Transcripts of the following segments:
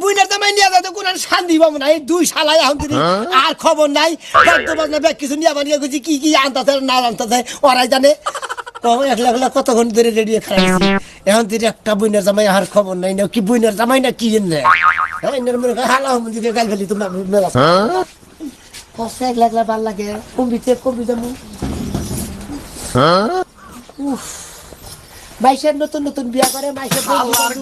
বুইনের জামাই নিয়ে যাতে কোন শান্তি পাবো না। এই দুই শালাই এখন আর খবর নাই, কিছু নিয়ে বানিয়ে গেছি, কি কি আনতেছে না আনতেছে ওরাই জানে। একলা একলা কতক্ষণ ধরে রেডিও খারাইছি, এখন তুই একটা বুইনের জামাই আর খবর নাই না, কি বুইনের জামাই না কি এনে হালা দিকে গাল ফেলি তোমার একলা একলা ভাল লাগে। কম্পিতে কম্পিতে মাইসের নতুন নতুন বিয়া করে, মাইসের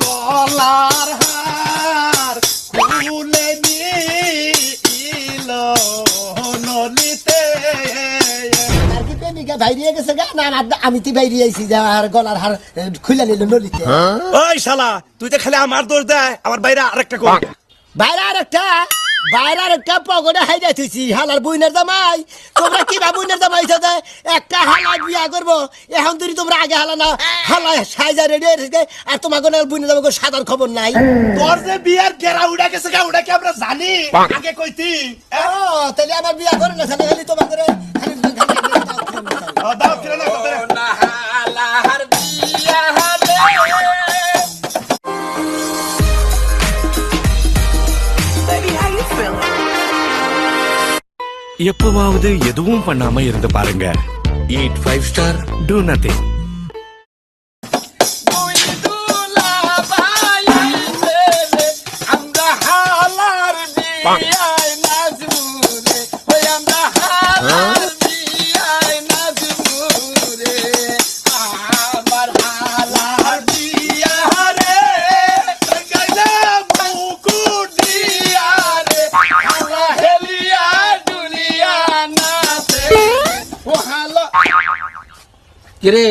গলার হার খুলে নিল নলিতে। আর কি প্রেমিকা বাইরে গেছে গা? না আমি তো বাইরে আইছি যে আর গলার হার খুলে নিল নলিতে। ওই শালা তুই তো খালি আমার দোষ দেয়, আমার বাইরে আরেকটা কর। বাইরে আরেকটা পগড়ে হাই যাইতেছি হালার বুইনের জামাই। তোমরা কি বা বুইনের জামাই সাথে একটা হালা বিয়া করবো, এখন তুই তোমরা আগে হালা না হালা সাইজা রেডি হয়েছে আর তোমাকে বুইনের জামাই সাদার খবর নাই। তোর যে বিয়ার গেরা উড়া গেছে গা, ওটা কি আমরা জানি? আগে কইতি তাহলে আমার বিয়া করে না খালি খালি তোমাকে দাও কিরা না না হালার বিয়া হলে எப்பவாவது எதுவும் பண்ணாம இருந்து பாருங்க. Eat 5 star, do nothing. আমরা হালার বিয়ায় নাচবো রে, ওই আমরা হালার বিয়ায় নাচবো রে, আমার হালার বিয়া রে, গাইলে মুকুট দিয়া রে, হালা হেলিয়া দুলিয়া নাচে ও হালা। কিরে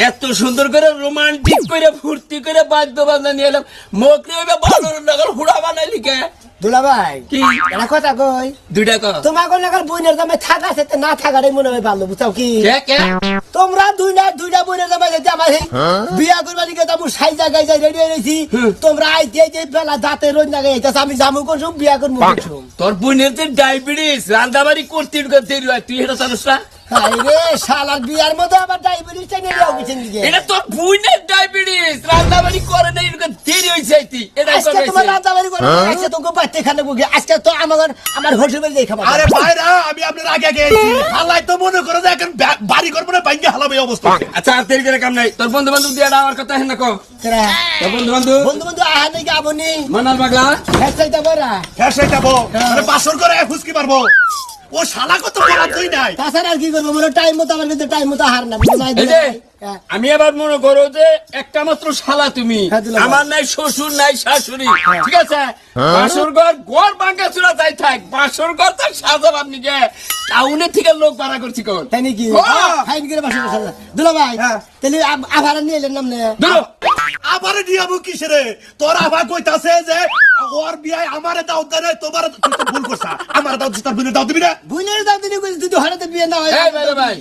এত সুন্দর করে রোমান্টিক করে ফুর্তি করে বাদ্য বাজনা নিয়ে এলাম, মোকে ভালো নগর হুড়া বানাইলি কে? দুলা ভাই কি একটা কথা কই, দুইটা কর। তোমাকে নাকাল বুইনের জামাই থাকা সাথে না থাকাটাই মনে হয় ভালো, বুঝাও কি? কে তোমরা দুইটা বুইনের জামাই যদি আমার বিয়া করবার দিকে যাবো সাইজা গাইজা রেডি হয়েছি, তোমরা আইতে যে বেলা দাঁতে রোজ না গাইতেছ, আমি যাবো কোন সময় বিয়া করবো কোন সময়? তোর বোনের যে ডায়াবেটিস রান্দাবাড়ি করতে তুই এটা জানিস না? আরে শালার বিয়ার মধ্যে আবার ডায়াবেটিস টাইনে যাও কিছু নিজে। এটা তোর বোনের ডায়াবেটিস রান্দাবাড়ি করে না, এরকম দেরি হয়েছে আইতি। এটা আজকে তোমার রান্দাবাড়ি করে আজকে তোকে বাড়তে খানে বুকে, আজকে তো আমার হোটেল বাড়ি যাই খাবার। আরে ভাইরা আমি আপনার আগে আগে আইছি, হালাই তো মনে করে যে এখন বাড়ি করবো না, ভাঙ্গে হালাবে এই অবস্থা। আচ্ছা আর দেরি করে কাম নাই, তোর বন্ধু বান্ধব দিয়ে আমার কথা হেন কো। তোর বন্ধু বন্ধু আহা নাই গাবনি মানাল পাগলা হেসাইতা বড়া হ্যাঁ সেটা বো, আরে বাসর করে ফুসকি মারবো, ও শালা কত বড় তুই নাই। তাছাড়া আর কি করবো, মানে টাইম মতো আমার কিন্তু টাইম মতো হার না এই যে আমি আবার মনে করো যে একটা মাত্র শালা তুমি, হ্যাঁ, দিলাম। আমার নাই শ্বশুর নাই শাশুড়ি, ঠিক আছে? বাসর ঘর ভাঙ্গা চূড়া যাই থাক, বাসর ঘর তার সাজাব আপনি যে টাউনের থেকে লোক ভাড়া করছি কোন তাই নাকি? হ্যাঁ। ফাইন করে বাসা বসা দুলা ভাই, হ্যাঁ। তাহলে আবার নিয়ে এলেন নাম ধরো আবার দিয়াবো কিসেরে? তোর আবার কইতাছে যে ওর বিয়ায় আমারে দাও দেয় নাই, তোমার তুই তো ভুল করছ, আমার দাও তার বিনে দাও দিবি না? বুইনের দাম দিনে কইছি তুই হঠাৎ বিয়ে না হয়। এই ভাই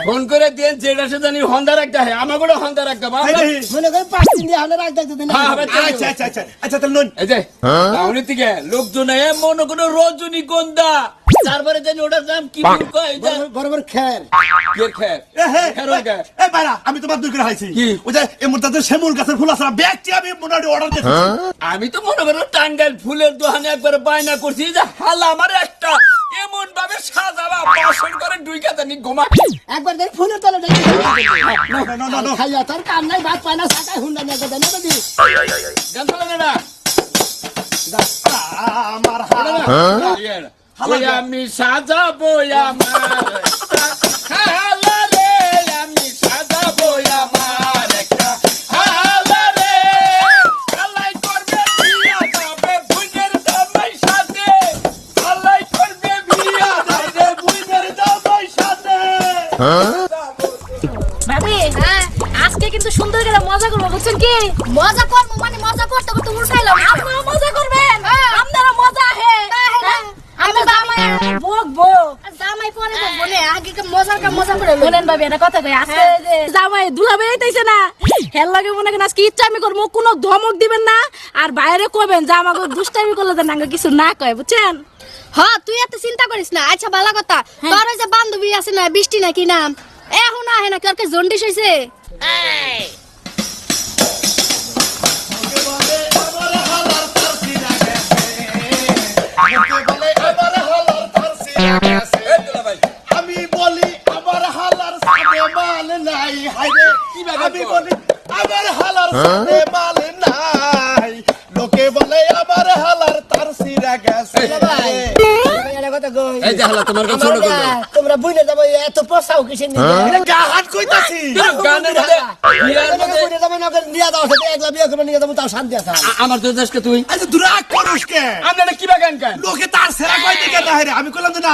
ফোন করে দেন যেটা সে জানি হন্ডা রাখতে হয়, আমার করে হন্ডা রাখতে হবে। এই দেখি। মনে করে 5 দিন দিয়ে আমরা রাখ দেখতে দিন। হ্যাঁ, হবে। আচ্ছা আচ্ছা আচ্ছা আচ্ছা তাহলে নন এই যে টাউনের থেকে লোকজন মনে করো রজনীগন্ধা, তারপরে জানি ওটার নাম কি কয়, এই যে বরাবর খের এর খের খের ওই গায়ে। এ ভাইরা আমি তোমার দুই করে হাইছি, কি? ওই যে এই মুহূর্তে শিমুল গাছের ফুল আছে ব্যাগটি আমি মনে অর্ডার দিয়েছি। আমি তো মনে করো টাঙ্গাইল ফুলের দোকানে একবার বায়না করছি যে হালা আমার একটা এমন ভাবে সাজাবা বাসন করে দুই কাতানি ঘুমা। একবার দেখ ফুলের তলে দেখি না না না খাইয়া তার কাম নাই, ভাত পায় না, সাকাই হুন্ডা নিয়ে কথা না দিদি। গান চলে না আমার ওই আমি সাজাবো আমার হালা রে, আমি সাজাবো আমার একটা হালা রে, হালাই করবে বিয়া যাবে বুইনের জামাই সাথে, হালাই করবে বিয়া যাবে বুইনের জামাই সাথে। ভাবি আজকে কিন্তু সুন্দর করে মজা করবো, বুঝছেন কি? মজা করবো মানে মজা করতে করতে উঠাইলাম। আপনারা মজা করবেন, আপনারা মজা হে আমি জামাই বকবো, জামাই পরে বকবো না, আগে মজার কাম মজা করে বলেন। ভাবি এটা কথা কই, আজকে জামাই দুলাবে আইতাইছে না, হেল লাগে মনে করেন আজকে ইচ্ছা আমি করবো, কোনো ধমক দিবেন না আর বাইরে কইবেন যে আমাকে দুষ্টামি করলে যেন আমাকে কিছু না কয়, বুঝছেন? হ্যাঁ তুই এত চিন্তা করিস না। আচ্ছা ভালো কথা, তোর ওই যে বান্ধবী আছে না বৃষ্টি নাকি নাম, এখন আহে না কারকে জন্ডিস হইছে? আমার হালার তার সিরা এই যে হালা তোমার কাছে ছোট করলো তোমরা বুঝে যাবো এত পসাও কিসের নিয়ে গাহাত কইতাছি গানের মধ্যে বিয়ার মধ্যে বুঝে যাবো না নিয়ে দাও সাথে একলা বিয়ে করে নিয়ে যাবো তাও শান্তি আছে আমার তো দেশকে তুই আচ্ছা তুই রাগ করিস কে আপনারা কি বাগান কেন লোকে তার সেরা কই দিকে না রে আমি কইলাম তো না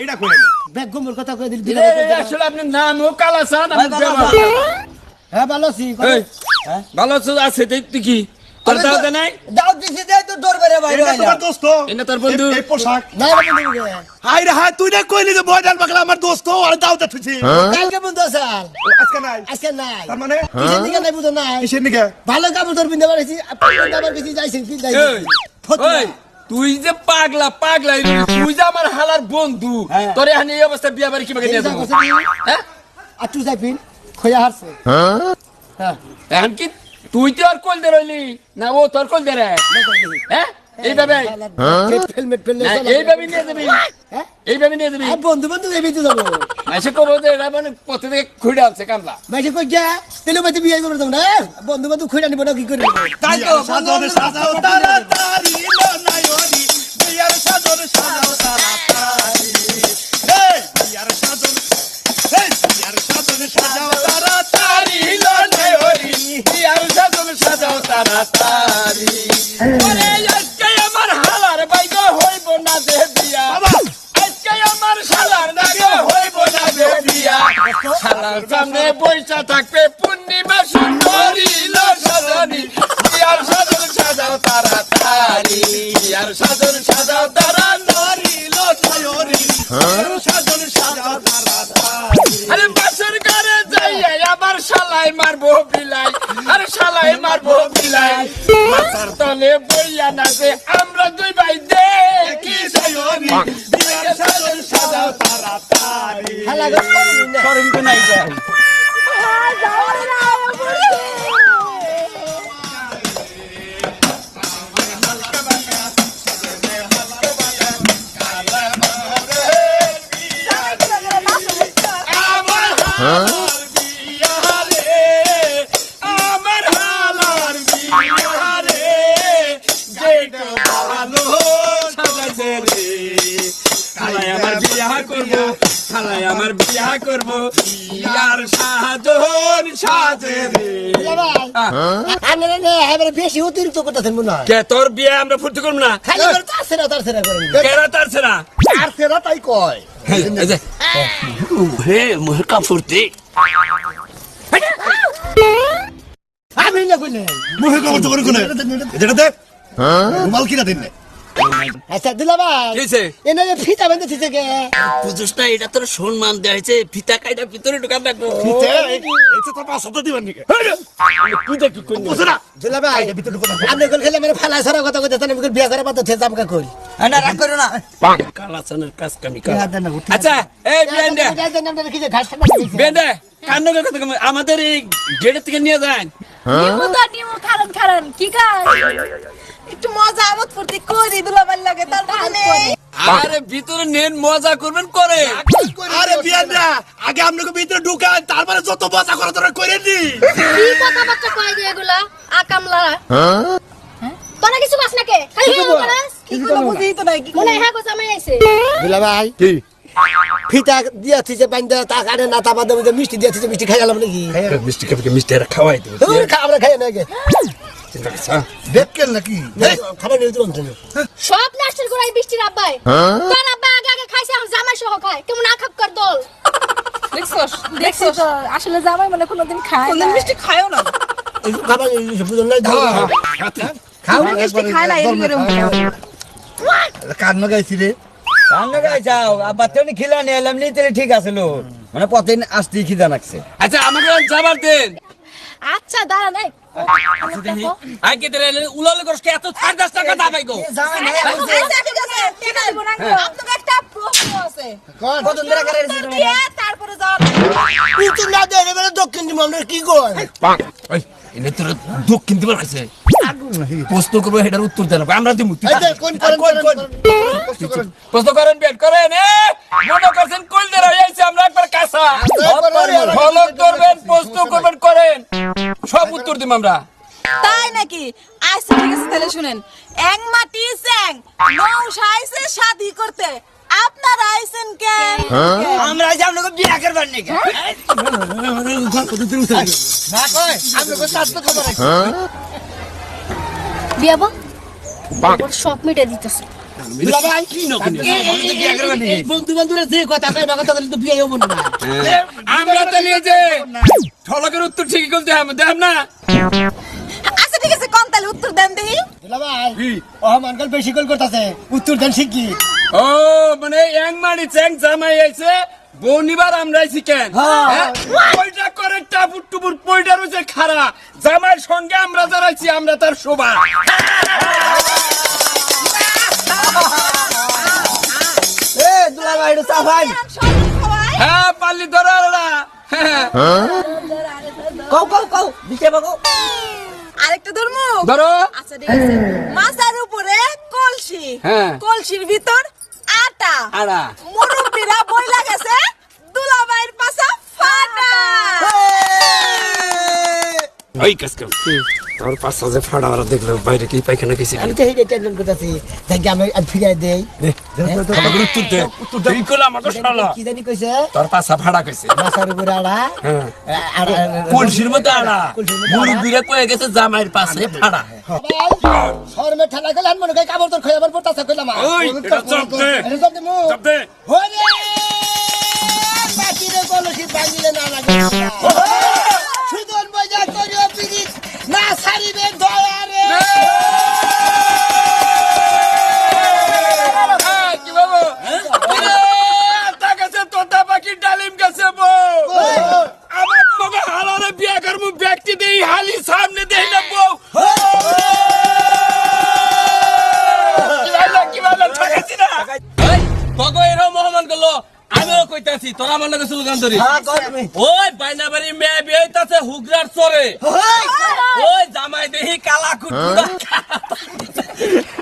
এটা কই ব্যাগ গুমর কথা কই দিল আসলে আপনার নাম ও কালাসান আমি হ্যাঁ ভালো আছি ভালো আছে তুই কি তোর দাও নাই দাও দিছি দে তো দৌড় বেরে বাইরে এটা তোমার দোস্ত এনে তোর বন্ধু এই পোশাক না বন্ধু হাই রে হাই তুই না কইলি যে বয়ডাল পাগলা আমার দোস্ত আর দাও দেখছি কালকে বন্ধু আসাল আজকে নাই আজকে নাই তার মানে কিসের দিকে নাই বুঝো নাই কিসের নিকে ভালো কাপড় তোর পিনতে পারছি আবার কিছু যাইছেন কি যাই ওই তুই যে পাগলা তুই যে আমার হালার বন্ধু তোর এখানে এই অবস্থা বিয়া বাড়ি কিভাবে নিয়ে যাবো হ্যাঁ আর তুই যাই পিন খোয়া হারছে হ্যাঁ এখন কি তুই তো আর কল দে রইলি না ও তোর কল দে রে হ্যাঁ এইভাবে হেলমেট ফেললে না, এইভাবে নিয়ে যাবি এইভাবে নিয়ে যাবি বন্ধু বন্ধু এমনি তো যাবো এসে কবো যে এরা মানে পথে থেকে খুঁড়ে আছে কামলা মাইসে কই যা তেলে মাইতে বিয়ে করবে তোমরা বন্ধু বন্ধু খুঁড়ে নিব না কি করবে তাই তো সাজরে সাজাও তাড়াতাড়ি নয়নি বিয়ার সাজরে সাজাও তাড়াতাড়ি এই বিয়ার সাজরে সাজাও তাড়াতাড়ি নয়নি বিয়ার সাজনে সাজাও তাড়াতাড়ি আরে আজকে আমার হালার বাইগো হইব না দে বিয়া আজকে আমার শালার নাগে হইব না দে বিয়া শালার সামনে বইসা থাকবে পূর্ণিমা সুন্দরী লো সজনী বিয়ার সাজনে সাজাও তাড়াতাড়ি বিয়ার সাজনে সাজাও তাড়াতাড়ি লো নয়নি সাজরে সাজাও তাড়াতাড়ি আরে বাসর ঘরে যাইয়া আমার শালাই মারবো বিলাই আরে শালাই মারবো বিলাই মাথার তলে বইয়া নাচে আমরা দুই ভাই দেখি নয়নি বিয়ার সাজরে সাজাও তাড়াতাড়ি হালা গো শরম তো নাই যায় আমার হালার বিয়ারে যেটা ভালো সাজাইছে রে শালাই আমার বিয়া করবো শালাই আমার বিয়া করবো ইয়ার সাজন সাজে রে আনে না এবারে বেশি অতিরিক্ত করতেছেন মনে হয় কে তোর বিয়ে আমরা ফুর্তি করবো না খালি করে তার সেরা করেন কেরা তার সেরা আর সেরা তাই কয় হে মুহকা ফুর্তি আমি না কইলে মুহে কবর তো করে কোনে যেটা দে রুমাল কিনা দিন নে আচ্ছা দিলা ভাই কিছে এনে যে ফিতা বেঁধে দিতে কে বুঝছ না এটা তোর সম্মান দেয়া হয়েছে ফিতা কাইটা ভিতরে ঢুকান রাখবো এটা তো 500 দিবেন নাকি পূজা কি করবো বুঝছ না দিলা ভাই ভিতরে ঢুকো আপনি কল খেলে মানে ফালা সারা কথা কইতে তানে বিয়ে করে পাতে থেজ আমকা কই না রাগ করো না কালাচানের কাজ কামি ইয়া দেন না, উঠে আচ্ছা এই বেন্ডে কি যে ঘাস খানা দিয়েছে বেন্ডে কান্না কথা আমাদের এই গেটের থেকে নিয়ে যান নিমু খারান কি কাজ একটু মজা আমোদ ফুর্তি করি দুলাভাইয়ের লাগে তারপরে আরে ভিতরে নেন মজা করবেন করে আরে বিয়ানরা আগে আপনাকে ভিতরে ঢুকান তারপরে যত মজা করে তোরা করে নি কি কথাবার্তা কয় যে এগুলা আকামলা তোরা কিছু বাস নাকে খালি হেউ করাস কি কোনো বুঝি তো নাই কি মনে হ্যাঁ কথা আমি আইছে দিলা ভাই কি ফিতা দিয়া থিছে বাইন্দা তা কানে না তা বাদে মধ্যে মিষ্টি দিয়া থিছে মিষ্টি খাই গেলাম নাকি মিষ্টি খাবে মিষ্টি আর খাওয়াই দেবে আমরা খাই না গে দেখকেন নাকি খাবার নিয়ে দিলাম তো সব নাস্তার করাই বৃষ্টির আব্বাই তোর আব্বা আগে আগে খাইছে এখন জামাই সহ খায় কেমন আখাপ কর দল দেখছি তো আসলে জামাই মানে কোনোদিন খায় না কোনদিন মিষ্টি খায়ও না খাবার নিয়ে বুঝল নাই খাও মিষ্টি খায় না এর করে কান্ন গাইছি রে রান্না গাই যাও আবার তেমনি খিলা নিয়ে এলাম নিতে ঠিক আছে লো মানে প্রতিদিন আসতেই খিদা লাগছে আচ্ছা আমাকে যাবার দেন আচ্ছা দাঁড়া নাই আগে তেরে উলালে করস কে এত 10 টাকা দাবাই গো আচ্ছা ঠিক আছে ঠিক আছে আপনার একটা প্রশ্ন আছে কত ধরে করে দিয়ে তারপরে যাও তুই না দে এবারে দক্ষিণ দিম আমরা কি কই ওই এনে তোর দক্ষিণ দিবার কাছে প্রশ্ন করবো এটার উত্তর দেন আমরা দিমু এই যে কোন কোন প্রশ্ন করেন বেট করেন এ মনে করছেন কল দে রইছে আমরা একবার কাঁচা ফলো করবেন প্রশ্ন করবেন করেন সব উত্তর দিম আমরা তাই নাকি আচ্ছা ঠিক আছে তাহলে শুনেন এক মাটি চ্যাং নৌশা আইছে শাদি করতে আপনারা আইছেন কেন আমরা আজ আপনাকে বিয়া করবার নাকি না কই আপনাকে স্বাস্থ্য খবর আছে বিয়া বা ওর সব মিটে দিতেছে দুলাভাই বিয়া করবার নাকি বন্ধু বান্ধবের যে কথা কই না কথা তো বিয়ে হবো না আমরা তো নিয়ে যে ঠলকের উত্তর ঠিকই বলতে হবে দেখ না আচ্ছা ঠিক আছে কোন তাহলে উত্তর দেন দেই দুলাভাই ও মানকাল বেশি কল করতেছে উত্তর দেন শিখি ও মানে এক মাড়ি চ্যাং জামাই আইছে বউনিবার আমরা আইছি কেন পয়টা করে টাপুর টুপুর পয়টা রয়েছে খারা জামাইয়ের সঙ্গে আমরা যারাইছি আমরা তার শোভা এ দুলাভাই এটা সাফাই হ্যাঁ পাল্লি ধরা কও কও কও দিতে বাগো আরেকটা ধর্ম ধরো আচ্ছা ঠিক আছে মাথার উপরে কলসি হ্যাঁ। কলসির ভিতর আটা আড়া মুরব্বিরা বইলা গেছে দুলাভাইয়ের পাছা ফাটা ওই কাজ কর তোর পাশে যে ফাড়া মারা দেখলে বাইরে কি পায়খানা গেছে আমি তো হেডে টেনশন করতেছি দেখি আমি ফিরে দেই উত্তর দে তুই কইলা আমাকে শালা কি জানি কইছে তোর পাশা ফাড়া কইছে মাথার উপরে আড়া কলসির মধ্যে আড়া মুরব্বিরা কয়ে গেছে জামাইয়ের পাশে ফাড়া শর্মে ঠালা গেল মনে কই কাবর তোর খয়াবার পড়তাছে কইলাম ওই এটা চাপ দে চাপ দে মু চাপ দে ওরে বাকিরে কলসি ভাঙিলে না লাগে সুদন বাজার করিও পিরিত না সারিবে দয়া রে কি বাবু তা গেছে তোতা পাখি ডালিম গেছে বউ আমার তোমাকে হালারে বিয়া করবো ব্যক্তি দেই হালি সামনে দেই না বউ কি বলে ঠকাইছি না তোকে এরকম মোহাম্মদ করলো আমিও কইতাছি তোরা আমার নাকি স্লোগান ধরি হ্যাঁ কও তুমি ওই বাইনাবাড়ি মেয়ে বিয়ে হইতাছে হুগরার চরে ওই জামাই দেহি কালা কুটুরা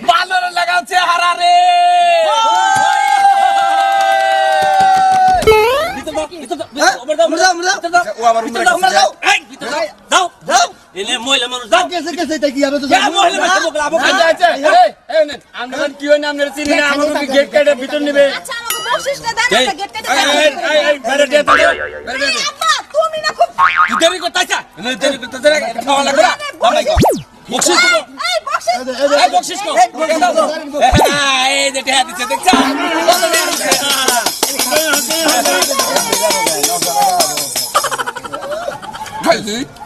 বানরে লাগাচ্ছে হারা রে কেসে কেসে এটা কি আমি তো কি হয় না আপনার চিনি না আমাকে গেট কেটে ভিতর নিবে আচ্ছা আমাকে বকশিসটা দেন একটা গেট কেটে আব্বা তুমি না খুব দেরি করতেছা দেরি করতেছে খাওয়া লাগবে না বকশিস দেবো এই বকশিস এই বকশিস কো এই যে টেহা দিচ্ছে দেখছ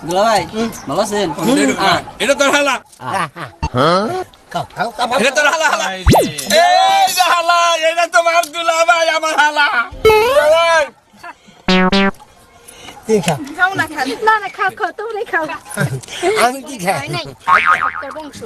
দুলাভাই ভালো আছেন এটা তোর হালা খাও খাও খাও এটা তোর হালা হালা এই যে হালা এটা তোমার আব্দুল্লাহ ভাই আমার হালা ঠিক আছে খাও না খালি না না খাও খাও তোমরাই খাও আমি কি খাই নাই তোর বংশ